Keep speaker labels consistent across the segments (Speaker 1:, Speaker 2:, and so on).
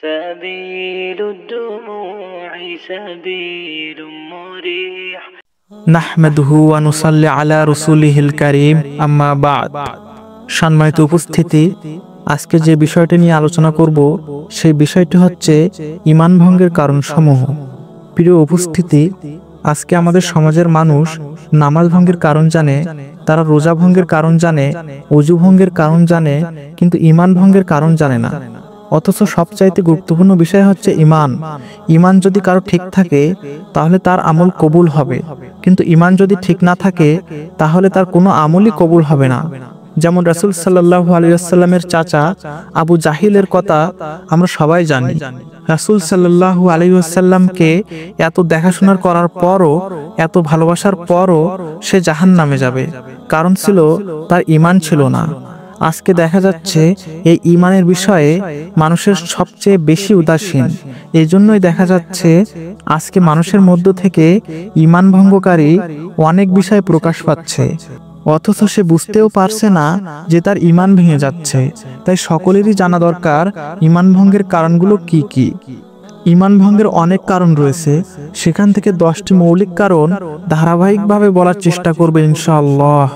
Speaker 1: سبيل الدموع سبيل مريح
Speaker 2: নাহমাদুহু ওয়া নুসাল্লি আলা রাসূলিহিল কারীম আম্মা বা'দ। সম্মানিত উপস্থিতি, আজকে যে বিষয়টি নিয়ে আলোচনা করব সেই বিষয়টি হচ্ছে ঈমান ভঙ্গের কারণসমূহ। প্রিয় উপস্থিতি, আজকে আমাদের সমাজের মানুষ নামাজ ভঙ্গের কারণ জানে, তারা রোজা ভঙ্গের কারণ জানে, ওযু ভঙ্গের কারণ জানে, কিন্তু ঈমান ভঙ্গের কারণ জানে না। অথচ সবচাইতে গুরুত্বপূর্ণ বিষয় হচ্ছে ঈমান। ঈমান যদি কারো ঠিক থাকে তাহলে তার আমল কবুল হবে, কিন্তু ঈমান যদি ঠিক না থাকে তাহলে তার কোনো আমলই কবুল হবে না। যেমন রাসূল সাল্লাল্লাহু আলাইহি ওয়াসাল্লামের চাচা আবু জাহিলের কথা আমরা সবাই জানি। রাসূল সাল্লাল্লাহু আলাইহি ওয়াসাল্লামকে এত দেখাশোনা করার পরও, এত ভালোবাসার পরও সে জাহান্নামে যাবে, কারণ ছিল তার ঈমান ছিল না। আজকে দেখা যাচ্ছে এই ঈমানের বিষয়ে মানুষের সবচেয়ে বেশি উদাসীন। এই জন্যই দেখা যাচ্ছে আজকে মানুষের মধ্য থেকে ঈমান ভঙ্গকারী অনেক বিষয় প্রকাশ পাচ্ছে, অথচ সে বুঝতেও পারছে না যে তার ঈমান ভেঙে যাচ্ছে। তাই সকলেরই জানা দরকার ঈমান ভঙ্গের কারণগুলো কি কি। ঈমান ভঙ্গের অনেক কারণ রয়েছে, সেখান থেকে 10টি মৌলিক কারণ ধারাবাহিকভাবে বলার চেষ্টা করবে ইনশাআল্লাহ।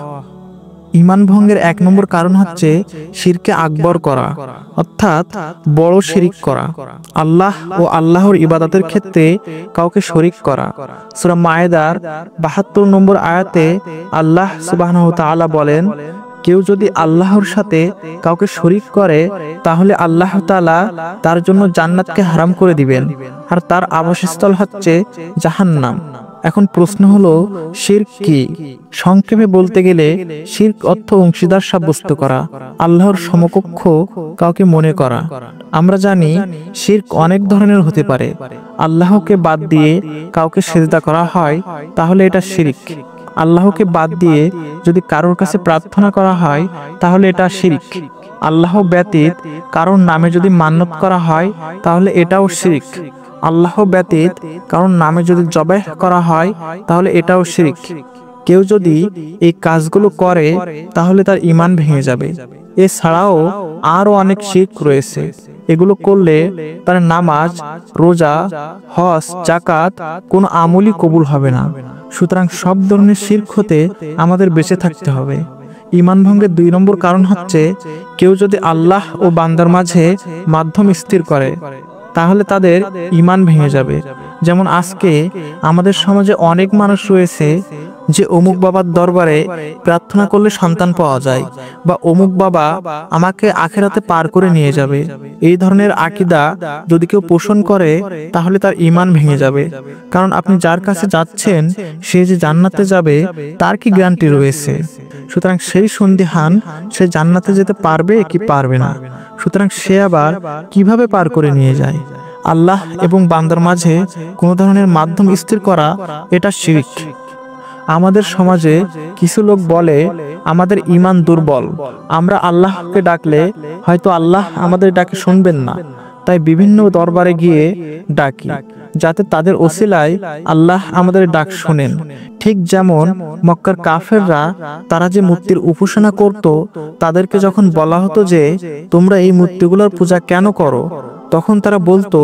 Speaker 2: ঈমান ভঙ্গের 1 নম্বর কারণ হচ্ছে শিরকে আকবর করা, অর্থাৎ বড় শিরিক করা। আল্লাহ ও আল্লাহর ইবাদতের ক্ষেত্রে কাউকে শরীক করা। সূরা মায়েদার 72 নম্বর আয়াতে আল্লাহ সুবহানাহু ওয়া তাআলা বলেন, কেউ যদি আল্লাহর সাথে কাউকে শরীক করে তাহলে আল্লাহ তাআলা তার জন্য জান্নাতকে হারাম করে দিবেন, আর তার আবাসস্থল হচ্ছে জাহান্নাম। এখন প্রশ্ন হলো, শিরক কি? সংক্ষেপে বলতে গেলে শিরক অর্থ অংশীদার সাব্যস্ত করা, আল্লাহর সমকক্ষ কাউকে মনে করা। আমরা জানি শিরক অনেক ধরনের হতে পারে। আল্লাহকে বাদ দিয়ে কাউকে সিজদা করা হয় তাহলে এটা শিরক। আল্লাহকে বাদ দিয়ে যদি কারোর কাছে প্রার্থনা করা হয় তাহলে এটা শিরক। আল্লাহ ব্যতীত কারোর নামে যদি মান্নত করা হয় তাহলে এটাও শিরক। আল্লাহ ব্যতীত কারোর নামে যদি জবাহ করা হয় তাহলে এটাও শিরক। কেউ যদি এই কাজগুলো করে তাহলে তার ঈমান ভেঙে যাবে। এছাড়াও আরো অনেক শিরক রয়েছে, এগুলো করলে তার নামাজ, রোজা, হজ, যাকাত কোনো আমলই কবুল হবে না। সুতরাং সব ধরনের শিরক হতে আমাদের বেঁচে থাকতে হবে। ঈমান ভঙ্গের 2 নম্বর কারণ হচ্ছে কেউ যদি আল্লাহ ও বান্দার মাঝে মাধ্যম স্থির করে তাহলে তাদের ঈমান ভেঙে যাবে। যেমন আজকে আমাদের সমাজে অনেক মানুষ রয়েছে যে অমুক বাবার দরবারে প্রার্থনা করলে সন্তান পাওয়া যায়, বা অমুক বাবা আমাকে আখিরাতে পার করে নিয়ে যাবে। এই ধরনের আকীদা যদি কেউ পোষণ করে তাহলে তার ঈমান ভেঙে যাবে, কারণ আপনি যার কাছে যাচ্ছেন সে যে জান্নাতে যাবে তার কি গ্যারান্টি রয়েছে? সুতরাং সেই সন্দিহান সে জান্নাতে যেতে পারবে কি পারবে না। সুতরাং সে আবার কিভাবে পার করে নিয়ে যায়? আল্লাহ এবং বান্দার মাঝে কোনো ধরনের মাধ্যম স্থির করা এটা শিরক। আমাদের সমাজে কিছু লোক বলে আমাদের ঈমান দুর্বল, আমরা আল্লাহকে ডাকলে হয়তো আল্লাহ আমাদের ডাকে শুনবেন না, তাই বিভিন্ন দরবারে গিয়ে ডাকি যাতে তাদের ওসিলায় আল্লাহ আমাদের ডাক শোনেন। ঠিক যেমন মক্কার কাফেররা তারা যে মূর্তির উপাসনা করত, তাদেরকে যখন বলা হতো যে তোমরা এই মূর্তিগুলোর পূজা কেন করো, তখন তারা বলতো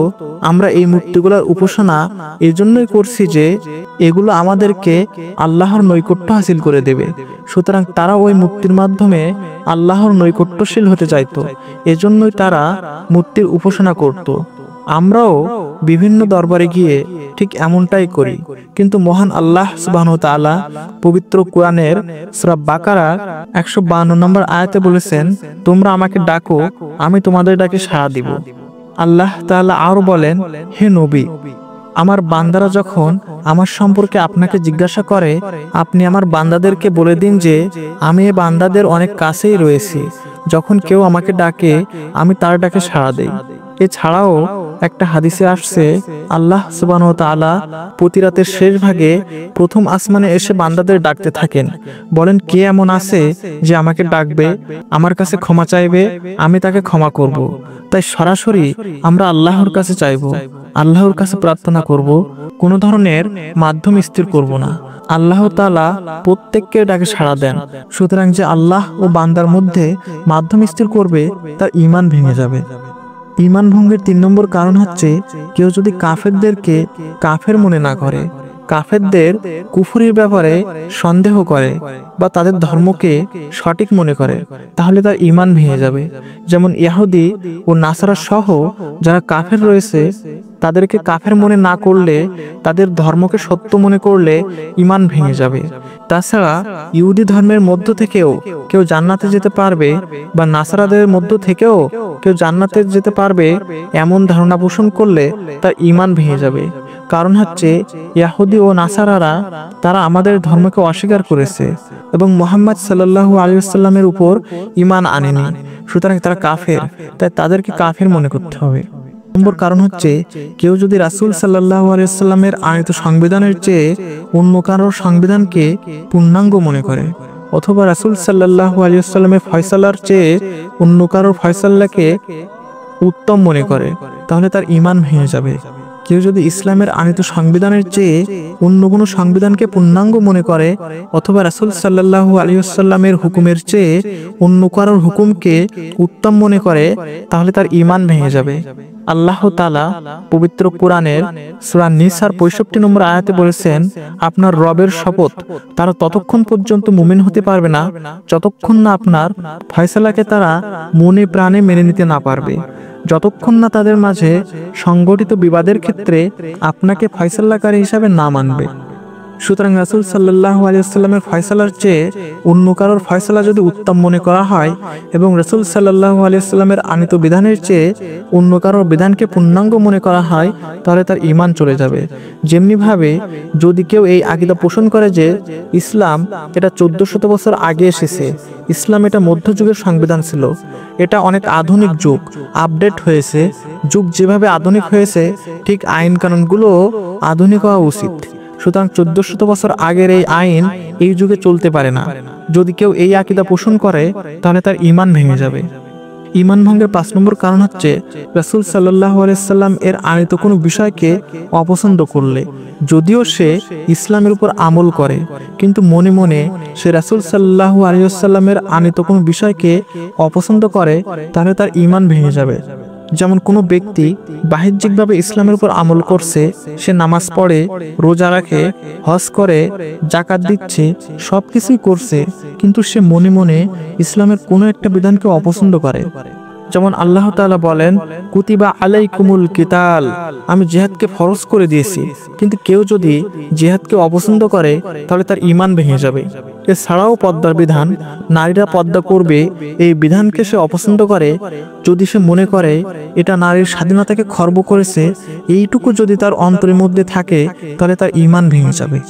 Speaker 2: আমরা এই মূর্তিগুলোর উপাসনা এই জন্যই করছি যে এগুলো আমাদেরকে আল্লাহর নৈকট্য হাসিল করে দেবে। সুতরাং তারা ওই মূর্তির মাধ্যমে আল্লাহর নৈকট্যশীল হতে চাইতো, এজন্যই তারা মূর্তির উপাসনা করত। আমরাও বিভিন্ন দরবারে গিয়ে ঠিক এমনটাই করি, কিন্তু মহান আল্লাহ সুবহানাহু ওয়া তাআলা পবিত্র কোরআনের সূরা বাকারার 152 নম্বর আয়াতে বলেছেন, তোমরা আমাকে ডাকো, আমি তোমাদের ডাকে সাড়া দিব। আল্লাহ তাআলা আরো বলেন, হে নবী, আমার বান্দারা যখন আমার সম্পর্কে আপনাকে জিজ্ঞাসা করে আপনি আমার বান্দাদেরকে বলে দিন যে আমি এই বান্দাদের অনেক কাছেই রয়েছি, যখন কেউ আমাকে ডাকে আমি তার ডাকে সাড়া দেই। এছাড়াও একটা হাদিসে আসছে আল্লাহ সুবহানাহু ওয়া তাআলা প্রতি রাতের শেষ ভাগে প্রথম আসমানে এসে বান্দাদের ডাকতে থাকেন, বলেন কে এমন আছে যে আমাকে ডাকবে, আমার কাছে ক্ষমা চাইবে, আমি তাকে ক্ষমা করব। তাই সরাসরি আমরা আল্লাহর কাছে চাইবো, আল্লাহর কাছে প্রার্থনা করব, কোনো ধরনের মাধ্যম স্থির করব না। আল্লাহ তাআলা প্রত্যেককে ডাকে সাড়া দেন। সুতরাং যে আল্লাহ ও বান্দার মধ্যে মাধ্যম স্থির করবে তার ঈমান ভেঙে যাবে। ঈমান ভঙ্গের 3 নম্বর কারণ হচ্ছে কেউ যদি কাফেরদেরকে কাফের মনে না করে, কাফেরদের কুফরির ব্যাপারে সন্দেহ করে বা তাদের ধর্মকে সঠিক মনে করে, তাহলে তার ঈমান ভেঙে যাবে। যেমন ইহুদি ও নাসারা সহ যারা কাফের রয়েছে, তাদেরকে কাফের মনে না করলে, তাদের ধর্মকে সত্য মনে করলে ঈমান ভেঙে যাবে। তাছাড়া ইহুদি ধর্মের মধ্য থেকেও কেউ জান্নাতে যেতে পারবে বা নাসারাদের মধ্য থেকেও কেউ জান্নাতে যেতে পারবে এমন ধারণা পোষণ করলে তার ঈমান ভেঙে যাবে। কারণ হচ্ছে ইহুদি ও নাসারারা তারা আমাদের ধর্মকে অস্বীকার করেছে এবং মুহাম্মদ সাল্লাল্লাহু আলাইহি ওয়াসাল্লামের উপর ঈমান আনেনি, সুতরাং তারা কাফের, তাই তাদেরকে কাফের মনে করতে হবে। নম্বর কারণ হচ্ছে কেউ যদি রাসূল সাল্লাল্লাহু আলাইহি ওয়াসাল্লামের আনিত সংবিধানের চেয়ে অন্য কারোর সংবিধানকে পূর্ণাঙ্গ মনে করে, অথবা রাসূল সাল্লাল্লাহু আলাইহি ওয়াসাল্লামের ফয়সালার চেয়ে অন্য কারোর ফয়সালাকে উত্তম মনে করে, তাহলে তার ঈমান ভেঙে যাবে। কেউ যদি ইসলামের আনিত সংবিধানের চেয়ে অন্য কোনো সংবিধানকে পূর্ণাঙ্গ মনে করে, অথবা রাসূল সাল্লাল্লাহু আলাইহি ওয়াসাল্লামের হুকুমের চেয়ে অন্য কারোর হুকুমকে উত্তম মনে করে, তাহলে তার ঈমান ভেঙে যাবে। আল্লাহ তাআলা পবিত্র কোরআনের সূরা নিসার 65 নম্বর আয়াতে বলেছেন, আপনার রবের শপথ, তারা ততক্ষণ পর্যন্ত মুমিন হতে পারবে না যতক্ষণ না আপনার ফয়সালাকে তারা মনে প্রাণে মেনে নিতে না পারবে, যতক্ষণ না তাদের মাঝে সংগঠিত বিবাদের ক্ষেত্রে আপনাকে ফয়সালাকারী হিসাবে না মানবে। সুতরাং রাসূল সাল্লাল্লাহু আলাইহি ওয়াসাল্লামের ফয়সালার চেয়ে অন্য কারোর ফয়সালা যদি উত্তম মনে করা হয় এবং রাসূল সাল্লাল্লাহু আলাইহি ওয়াসাল্লামের আনিত বিধানের চেয়ে অন্য কারোর বিধানকে পূর্ণাঙ্গ মনে করা হয়, তাহলে তার ঈমান চলে যাবে। যেমনিভাবে যদি কেউ এই আকীদা পোষণ করে যে ইসলাম এটা 1400 বছর আগে এসেছে, ইসলাম এটা মধ্যযুগের সংবিধান ছিল, এটা অনেক আধুনিক যুগ, আপডেট হয়েছে, যুগ যেভাবে আধুনিক হয়েছে ঠিক আইন কানুনগুলো আধুনিক হওয়া উচিত, সুতরাং 1400 বছর আগের এই আইন এই যুগে চলতে পারে না, যদি কেউ এই আকীদা পোষণ করে তাহলে তার ঈমান ভেঙে যাবে। ঈমান ভঙ্গের 5 নম্বর কারণ হচ্ছে রাসূল সাল্লাল্লাহু আলাইহি ওয়াসাল্লাম এর আনিত কোনো বিষয়কে অপছন্দ করলে, যদিও সে ইসলামের উপর আমল করে কিন্তু মনে মনে সে রাসূল সাল্লাল্লাহু আলাইহি ওয়াসাল্লামের আনিত কোনো বিষয়কে অপছন্দ করে, তাহলে তার ঈমান ভেঙে যাবে। যেমন কোনো ব্যক্তি বাহ্যিকভাবে ইসলামের উপর আমল করছে, সে নামাজ পড়ে, রোজা রাখে, হজ করে, যাকাত দিচ্ছে, সবকিছুই করছে, কিন্তু সে মনে মনে ইসলামের কোনো একটা বিধানকে অপছন্দ করে। যেমন আল্লাহ তাআলা বলেন, কুতিবা আলাইকুমুল কিতাল, আমি জিহাদকে ফরজ করে দিয়েছি, কিন্তু কেউ যদি জিহাদকে অপছন্দ করে তাহলে তার ঈমান ভেঙে যাবে। এছাড়াও পর্দার বিধান, নারীরা পর্দা করবে, এই বিধানকে সে অপছন্দ করে, যদি সে মনে করে এটা নারীর স্বাধীনতাকে খর্ব করেছে, এইটুকু যদি তার অন্তরের মধ্যে থাকে তাহলে তার ঈমান ভেঙে যাবে।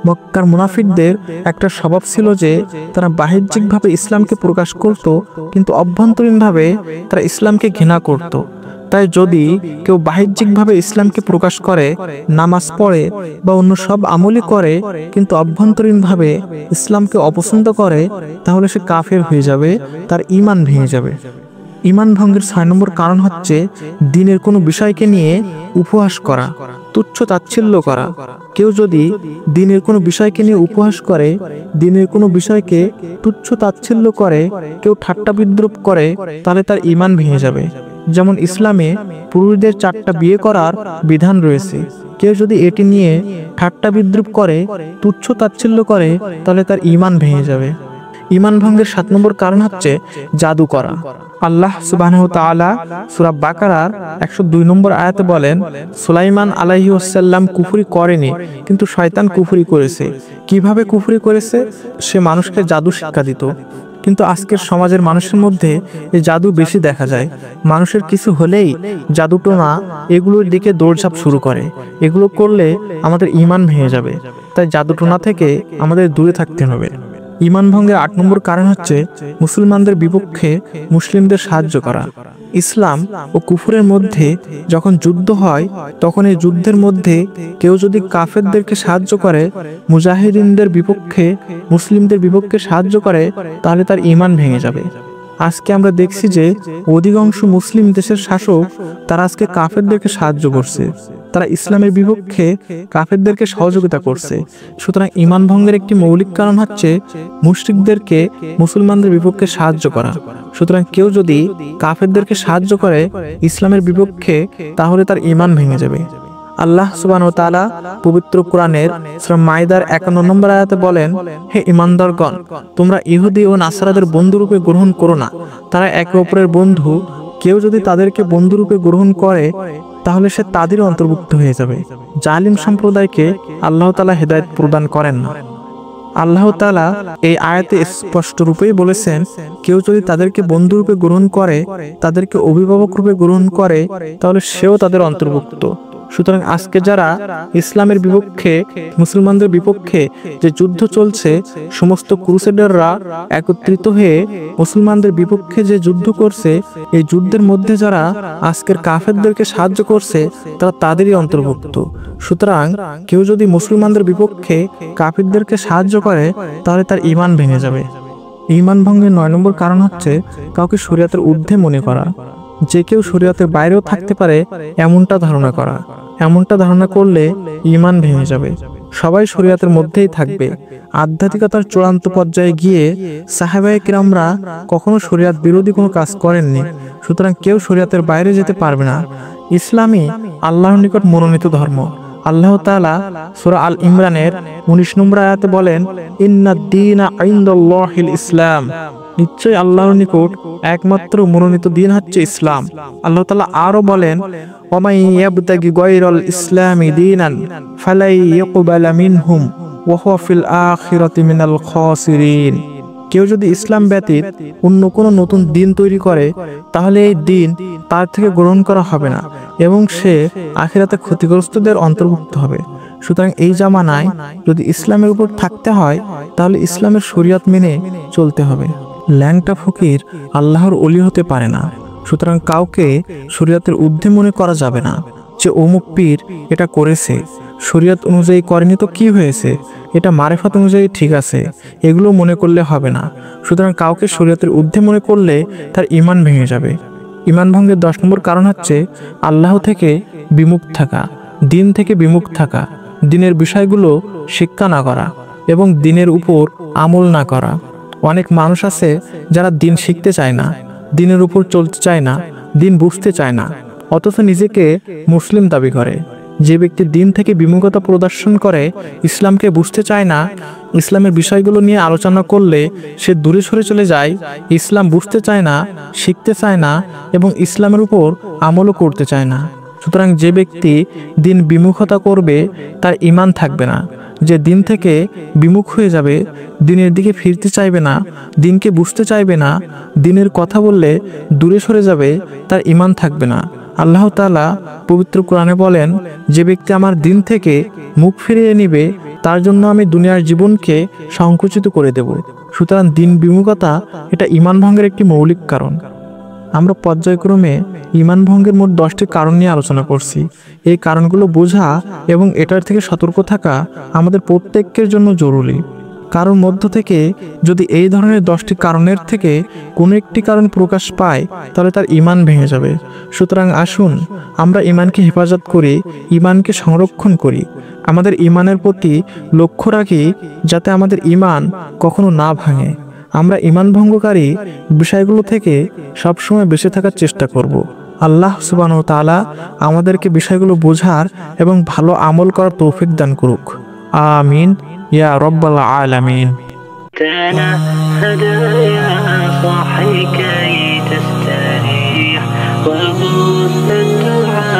Speaker 2: মক্কার মুনাফিকদের একটা স্বভাব ছিল যে তারা বাহ্যিকভাবে ইসলামকে প্রকাশ করত, কিন্তু অভ্যন্তরীণভাবে তারা ইসলামকে ঘৃণা করত। তাই যদি কেউ বাহ্যিকভাবে ইসলামকে প্রকাশ করে, নামাজ পড়ে বা অন্য সব আমলই করে, কিন্তু অভ্যন্তরীণভাবে ইসলামকে অপছন্দ করে, তাহলে সে কাফের হয়ে যাবে, তার ঈমান ভেঙে যাবে। ঈমান ভঙ্গের 6 নম্বর কারণ হচ্ছে দ্বীনের কোনো বিষয়কে নিয়ে উপহাস করা, তুচ্ছ তাচ্ছিল্য করা। কেউ যদি দ্বীনের কোনো বিষয়কে নিয়ে উপহাস করে, দ্বীনের কোনো বিষয়কে তুচ্ছ তাচ্ছিল্য করে, কেউ ঠাট্টা বিদ্রূপ করে, তাহলে তার ঈমান ভেঙে যাবে। যেমন ইসলামে পুরুষদের 4টা বিয়ে করার বিধান রয়েছে, কেউ যদি এটি নিয়ে ঠাট্টা বিদ্রূপ করে, তুচ্ছ তাচ্ছিল্য করে, তাহলে তার ঈমান ভেঙে যাবে। ঈমান ভঙ্গের 7 নম্বর কারণ হচ্ছে জাদু করা। আল্লাহ সুবহানাহু ওয়া তাআলা সূরা বাকারার 102 নম্বর আয়াতে বলেন, সুলাইমান আলাইহিস সালাম কুফরি করেনি, কিন্তু শয়তান কুফরি করেছে। কিভাবে কুফরি করেছে? সে মানুষকে জাদু শিক্ষা দিত। কিন্তু আজকের সমাজের মানুষের মধ্যে এই জাদু বেশি দেখা যায়। মানুষের কিছু হলেই জাদুটোনা এগুলোর দিকে দৌড়ঝাঁপ শুরু করে। এগুলো করলে আমাদের ঈমান ভেঙে যাবে, তাই জাদুটোনা থেকে আমাদের দূরে থাকতে হবে। ঈমান ভঙ্গের 8 নম্বর কারণ হচ্ছে মুসলমানদের বিপক্ষে মুসলিমদের সাহায্য করা। ইসলাম ও কুফরের মধ্যে যখন যুদ্ধ হয়, তখন এই যুদ্ধের মধ্যে কেউ যদি কাফেরদেরকে সাহায্য করে, মুজাহিদিনদের বিপক্ষে মুসলিমদের বিপক্ষে সাহায্য করে, তাহলে তার ঈমান ভেঙে যাবে। আজকে আমরা দেখছি যে অধিকাংশ মুসলিম দেশের শাসক তারা আজকে কাফেরদেরকে সাহায্য করছে। তারা ইসলামের বিপক্ষে কাফেরদেরকে সহযোগিতা করছে। সুতরাং ঈমান ভঙ্গের একটি মৌলিক কারণ হচ্ছে মুশরিকদেরকে মুসলমানদের বিপক্ষে সাহায্য করা। সুতরাং কেউ যদি কাফেরদেরকে সাহায্য করে ইসলামের বিপক্ষে, তাহলে তার ঈমান ভেঙে যাবে। আল্লাহ সুবহানাহু ওয়া তাআলা পবিত্র কোরআনের সূরা মাইদার 51 নম্বর আয়াতে বলেন, হে ঈমানদারগণ, তোমরা ইহুদি ও নাসারাদের বন্ধুরূপে গ্রহণ করো না, তারা একে অপরের বন্ধু। কেউ যদি তাদেরকে বন্ধুরূপে গ্রহণ করে তাহলে সে তাদের অন্তর্ভুক্ত হয়ে যাবে। জালিম সম্প্রদায়কে আল্লাহ তাআলা হেদায়েত প্রদান করেন না। আল্লাহ তাআলা এই আয়াতে স্পষ্ট রূপেই বলেছেন, কেউ যদি তাদেরকে বন্ধুরূপে গ্রহণ করে, তাদেরকে অভিভাবক রূপে গ্রহণ করে, তাহলে সেও তাদের অন্তর্ভুক্ত। সুতরাং আজকে যারা ইসলামের বিপক্ষে, মুসলমানদের বিপক্ষে যে যুদ্ধ চলছে, সমস্ত ক্রুসেডাররা একত্রিত হয়ে মুসলমানদের বিপক্ষে যে যুদ্ধ করছে, এই যুদ্ধের মধ্যে যারা আজকের কাফেরদেরকে সাহায্য করছে, তারা তাদেরই অন্তর্ভুক্ত। সুতরাং কেউ যদি মুসলমানদের বিপক্ষে কাফেরদেরকে সাহায্য করে, তাহলে তার ঈমান ভেঙে যাবে। ঈমান ভঙ্গের 9 নম্বর কারণ হচ্ছে কাউকে শরীয়তের ঊর্ধ্বে মনে করা। যে কেউ শরীয়তের বাইরেও থাকতে পারে এমনটা ধারণা করা। এমনটা ধারণা করলে ঈমান ভেঙে যাবে। সবাই শরীয়তের মধ্যেই থাকবে। আধ্যাত্মিকতার চূড়ান্ত পর্যায়ে গিয়ে সাহাবায়ে কিরামরা কখনো শরীয়ত বিরোধী কোনো কাজ করেননি। সুতরাং কেউ শরীয়তের বাইরে যেতে পারবে না। ইসলামই আল্লাহর নিকট মনোনীত ধর্ম। আল্লাহ তাআলা সূরা আল ইমরানের 19 নম্বর আয়াতে বলেন, ইন্নাদ-দীনা ইনদাল্লাহিল ইসলাম, নিশ্চয়ই আল্লাহর নিকট একমাত্র মনোনীত দিন হচ্ছে ইসলাম। আল্লাহ তাআলা আরো বলেন, ওয়ামাই ইয়াবতাগি গায়রাল ইসলামি দীনান ফালাই ইউকবালা মিনহুম ওয়া হুয়া ফিল আখিরাতি মিনাল খাসিরিন। কেউ যদি ইসলাম ব্যতীত অন্য কোনো নতুন দিন তৈরি করে, তাহলে এই দিন তার থেকে গ্রহণ করা হবে না এবং সে আখিরাতে ক্ষতিগ্রস্তদের অন্তর্ভুক্ত হবে। সুতরাং এই জামানায় যদি ইসলামের উপর থাকতে হয়, তাহলে ইসলামের শরীয়ত মেনে চলতে হবে। ল্যাংটা ফকির আল্লাহর ওলি হতে পারে না। সুতরাং কাউকে শরীয়তের ঊর্ধ্বে মনে করা যাবে না। যে অমুক পীর এটা করেছে, শরীয়ত অনুযায়ী করেনি তো কি হয়েছে, এটা মারেফাত অনুযায়ী ঠিক আছে, এগুলো মনে করলে হবে না। সুতরাং কাউকে শরীয়তের ঊর্ধ্বে মনে করলে তার ঈমান ভেঙে যাবে। ঈমান ভঙ্গের 10 নম্বর কারণ হচ্ছে আল্লাহ থেকে বিমুখ থাকা, দিন থেকে বিমুখ থাকা, দিনের বিষয়গুলো শিক্ষা না করা এবং দিনের উপর আমল না করা। অনেক মানুষ আছে যারা দিন শিখতে চায় না, দিনের উপর চলতে চায় না, দিন বুঝতে চায় না, অথচ নিজেকে মুসলিম দাবি করে। যে ব্যক্তি দিন থেকে বিমুখতা প্রদর্শন করে, ইসলামকে বুঝতে চায় না, ইসলামের বিষয়গুলো নিয়ে আলোচনা করলে সে দূরে সরে চলে যায়, ইসলাম বুঝতে চায় না, শিখতে চায় না এবং ইসলামের উপর আমলও করতে চায় না। সুতরাং যে ব্যক্তি দিন বিমুখতা করবে, তার ঈমান থাকবে না। যে দিন থেকে বিমুখ হয়ে যাবে, দিনের দিকে ফিরতে চাইবে না, দিনকে বুঝতে চাইবে না, দিনের কথা বললে দূরে সরে যাবে, তার ঈমান থাকবে না। আল্লাহ তাআলা পবিত্র কোরআনে বলেন, যে ব্যক্তি আমার দিন থেকে মুখ ফিরিয়ে নিবে, তার জন্য আমি দুনিয়ার জীবনকে সংকুচিত করে দেব। সুতরাং দিন বিমুখতা এটা ঈমান ভঙ্গের একটি মৌলিক কারণ। আমরা পর্যায়ক্রমে ঈমান ভঙ্গের মোট 10টি কারণ নিয়ে আলোচনা করছি। এই কারণগুলো বোঝা এবং এটার থেকে সতর্ক থাকা আমাদের প্রত্যেকের জন্য জরুরি। কারোর মধ্য থেকে যদি এই ধরনের 10টি কারণের থেকে কোনো একটি কারণ প্রকাশ পায়, তাহলে তার ঈমান ভেঙে যাবে। সুতরাং আসুন আমরা ঈমানকে হেফাজত করি, ঈমানকে সংরক্ষণ করি, আমাদের ঈমানের প্রতি লক্ষ্য রাখি, যাতে আমাদের ঈমান কখনো না ভাঙে। আমরা ঈমান ভঙ্গকারী বিষয়গুলো থেকে সবসময় বেঁচে থাকার চেষ্টা করব। আল্লাহ সুবহানাহু ওয়া তাআলা আমাদেরকে বিষয়গুলো বোঝার এবং ভালো আমল করার তৌফিক দান করুক। আমিন ইয়া রাব্বাল আলামিন।
Speaker 1: هدايا صاحي كي تستريح وغص الدعاء